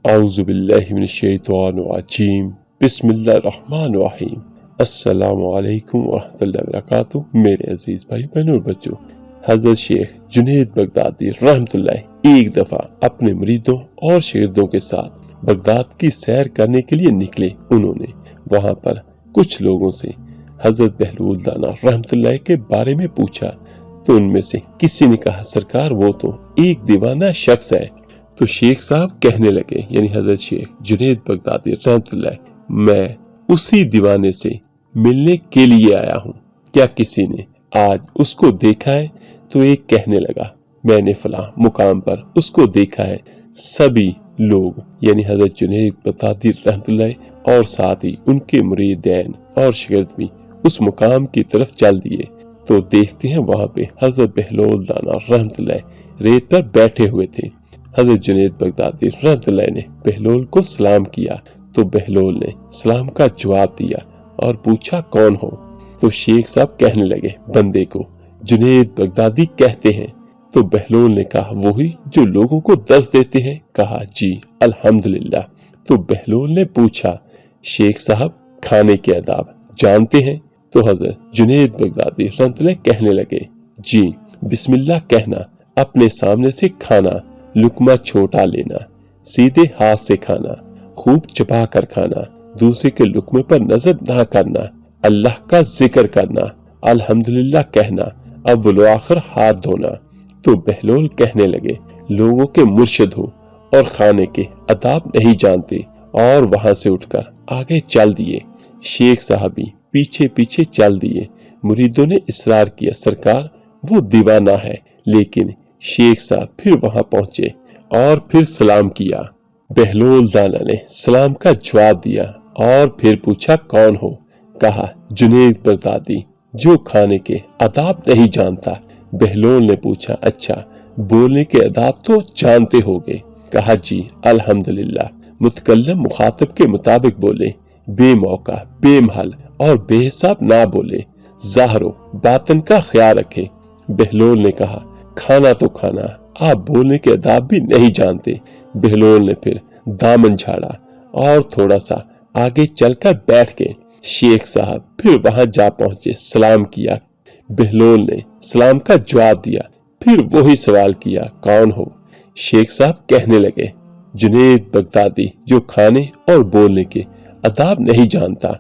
اعوذ باللہ من الشیطان الرجیم بسم اللہ الرحمن الرحیم۔ السلام علیکم ورحمۃ اللہ وبرکاتہ۔ میرے عزیز بھائی بہنوں اور بچوں، حضرت شیخ جنید بغدادی رحمۃ اللہ ایک دفعہ اپنے مریدوں اور شاگردوں کے ساتھ بغداد کی سیر کرنے کے لیے نکلے۔ انہوں نے وہاں پر کچھ لوگوں سے حضرت بہلول دانا رحمۃ اللہ کے بارے میں پوچھا، تو ان میں سے کسی نے کہا، سرکار وہ تو ایک دیوانہ شخص ہے۔ تو شیخ صاحب کہنے لگے، یعنی حضرت شیخ جنید بغدادی رحمۃ اللہ، میں اسی دیوانے سے ملنے کے لیے آیا ہوں، کیا کسی نے آج اس کو دیکھا ہے؟ تو ایک کہنے لگا، میں نے فلاں مقام پر اس کو دیکھا ہے۔ سبھی لوگ یعنی حضرت جنید بغدادی رحمۃ اللہ اور ساتھ ہی ان کے مریدین اور شاگرد بھی اس مقام کی طرف چل دیے، تو دیکھتے ہیں وہاں پہ حضرت بہلول دانا رحمۃ اللہ ریت پر بیٹھے ہوئے تھے۔ حضرت جنید بغدادی رحمۃ اللہ نے بہلول کو سلام کیا، تو بہلول نے سلام کا جواب دیا اور پوچھا، کون ہو؟ تو شیخ صاحب کہنے لگے، بندے کو جنید بغدادی کہتے ہیں۔ تو بہلول نے کہا، وہی جو لوگوں کو درس دیتے ہیں؟ کہا، جی الحمدللہ۔ تو بہلول نے پوچھا، شیخ صاحب کھانے کے آداب جانتے ہیں؟ تو حضرت جنید بغدادی رحمۃ اللہ کہنے لگے، جی، بسم اللہ کہنا، اپنے سامنے سے کھانا، لقمہ چھوٹا لینا، سیدھے ہاتھ سے کھانا، خوب چبا کر کھانا، دوسرے کے لقمے پر نظر نہ کرنا، اللہ کا ذکر کرنا، الحمدللہ کہنا، اول و آخر ہاتھ دھونا۔ تو بہلول کہنے لگے، لوگوں کے مرشد ہو اور کھانے کے آداب نہیں جانتے، اور وہاں سے اٹھ کر آگے چل دیے۔ شیخ صاحب بھی پیچھے پیچھے چل دیے۔ مریدوں نے اصرار کیا، سرکار وہ دیوانہ ہے، لیکن شیخ صاحب پھر وہاں پہنچے اور پھر سلام کیا۔ بہلول دانا نے سلام کا جواب دیا اور پھر پوچھا، کون ہو؟ کہا، جنید بغدادی جو کھانے کے آداب نہیں جانتا۔ بہلول نے پوچھا، اچھا بولنے کے آداب تو جانتے ہوگے؟ کہا، جی الحمدللہ۔ متکلم مخاطب کے مطابق بولے، بے موقع، بے محل اور بے حساب نہ بولے، ظاہر و باطن کا خیال رکھے۔ بہلول نے کہا، کھانا تو کھانا، آپ بولنے کے آداب بھی نہیں جانتے۔ بہلول نے پھر دامن جھاڑا اور تھوڑا سا آگے چل کر بیٹھ گئے۔ شیخ صاحب پھر وہاں جا پہنچے، سلام کیا۔ بہلول نے سلام کا جواب دیا، پھر وہی سوال کیا، کون ہو؟ شیخ صاحب کہنے لگے، جنید بغدادی جو کھانے اور بولنے کے آداب نہیں جانتا۔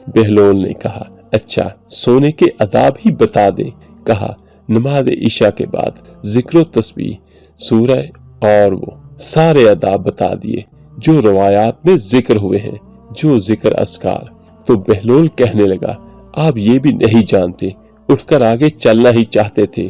بہلول نے کہا، اچھا سونے کے آداب ہی بتا دیں۔ کہا، نماز عشاء کے بعد ذکر و تسبیح، سورہ اور وہ سارے آداب بتا دیے جو روایات میں ذکر ہوئے ہیں، جو ذکر اذکار۔ تو بہلول کہنے لگا، آپ یہ بھی نہیں جانتے؟ اٹھ کر آگے چلنا ہی چاہتے تھے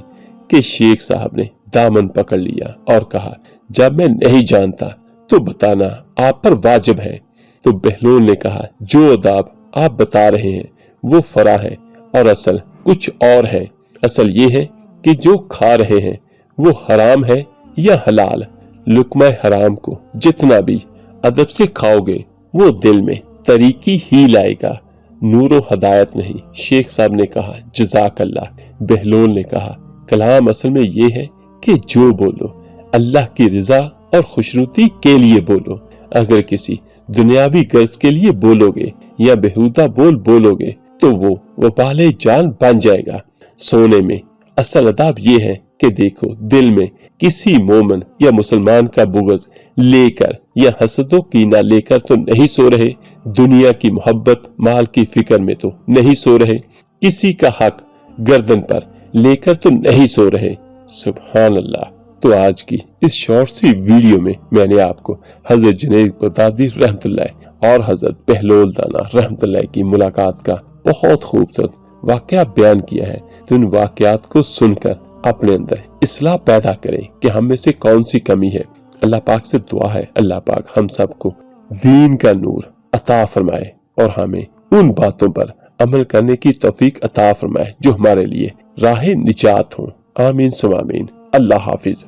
کہ شیخ صاحب نے دامن پکڑ لیا اور کہا، جب میں نہیں جانتا تو بتانا آپ پر واجب ہے۔ تو بہلول نے کہا، جو آداب آپ بتا رہے ہیں وہ فرع ہے اور اصل کچھ اور ہے۔ اصل یہ ہے کہ جو کھا رہے ہیں وہ حرام ہے یا حلال۔ لقمہ حرام کو جتنا بھی ادب سے کھاؤ گے وہ دل میں طریقی ہی لائے گا، نور و ہدایت نہیں۔ شیخ صاحب نے کہا، جزاک اللہ۔ بہلول نے کہا، کلام اصل میں یہ ہے کہ جو بولو اللہ کی رضا اور خوشنودی کے لیے بولو۔ اگر کسی دنیاوی غرض کے لیے بولو گے یا بےہودہ بولو گے تو وہ وبال جان بن جائے گا۔ سونے میں اصل اداب یہ ہے کہ دیکھو، دل میں کسی مومن یا مسلمان کا بغض لے کر یا حسد و کینہ لے کر تو نہیں سو رہے، دنیا کی محبت مال کی فکر میں تو نہیں سو رہے، کسی کا حق گردن پر لے کر تو نہیں سو رہے۔ سبحان اللہ۔ تو آج کی اس شارٹ سی ویڈیو میں میں نے آپ کو حضرت جنید بغدادی رحمۃ اللہ اور حضرت بہلول دانا رحمۃ اللہ کی ملاقات کا بہت خوبصورت واقعہ بیان کیا ہے۔ تو ان واقعات کو سن کر اپنے اندر اصلاح پیدا کریں کہ ہم میں سے کون سی کمی ہے۔ اللہ پاک سے دعا ہے، اللہ پاک ہم سب کو دین کا نور عطا فرمائے اور ہمیں ان باتوں پر عمل کرنے کی توفیق عطا فرمائے جو ہمارے لیے راہ نجات ہوں۔ آمین ثم آمین۔ اللہ حافظ۔